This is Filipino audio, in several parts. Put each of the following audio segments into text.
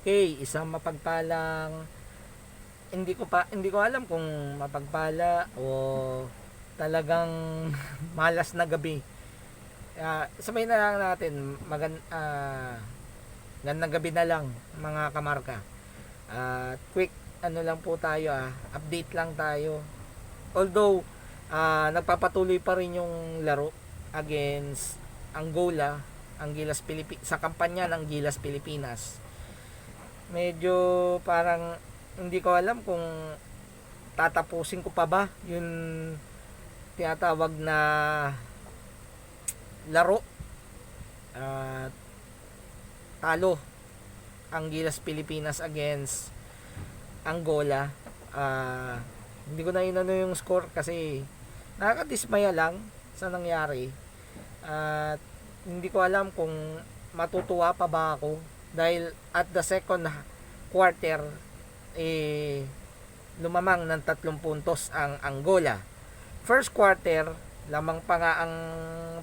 Okay, isang mapagpalang hindi ko alam kung mapagpala o talagang malas na gabi. Sabay na lang natin gandang gabi na lang mga kamarka. Quick ano lang po tayo, update lang tayo. Although nagpapatuloy pa rin yung laro against Angola, ang Gilas sa kampanya ng Gilas Pilipinas. Medyo parang hindi ko alam kung tatapusin ko pa ba yung tinatawag na laro. Talo ang Gilas Pilipinas against Angola. Hindi ko na inano yung score kasi nakakadismaya lang sa nangyari. At hindi ko alam kung matutuwa pa ba ako dahil at the second quarter lumamang ng 3 puntos ang Angola. First quarter lamang pa nga ang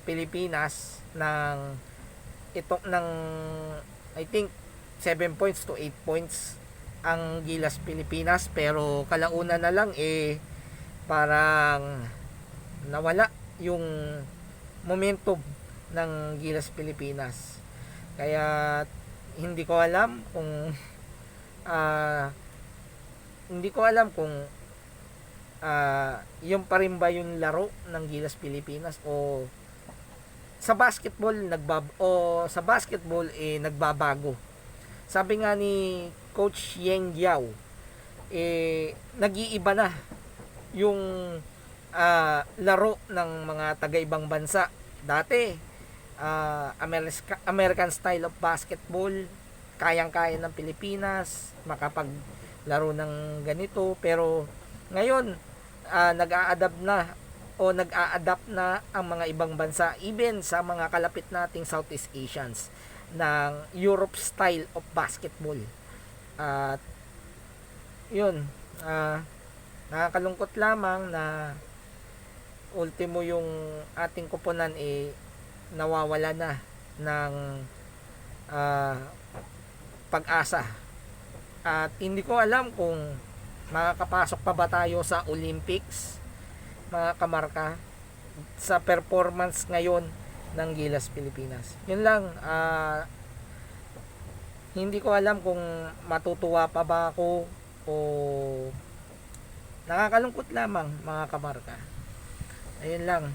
Pilipinas ng I think 7 points to 8 points ang Gilas Pilipinas, pero kalauna na lang parang nawala yung momentum ng Gilas Pilipinas. Kaya hindi ko alam kung yung pa rin ba yung laro ng Gilas Pilipinas o sa basketball nagbabago. Sabi nga ni Coach Yeng Giao, nag-iiba na yung laro ng mga taga-ibang bansa. Dati, American style of basketball, kayang-kaya ng Pilipinas makapaglaro ng ganito. Pero ngayon, nag-a-adapt na ang mga ibang bansa, even sa mga kalapit nating Southeast Asians, ng Europe style of basketball. At yun, nakakalungkot lamang na ultimo yung ating koponan nawawala na ng pag-asa. At hindi ko alam kung makakapasok pa ba tayo sa Olympics, mga kamarka, sa performance ngayon ng Gilas Pilipinas. Yun lang, hindi ko alam kung matutuwa pa ba ako o nakakalungkot lamang, mga kamarka. Ayun lang.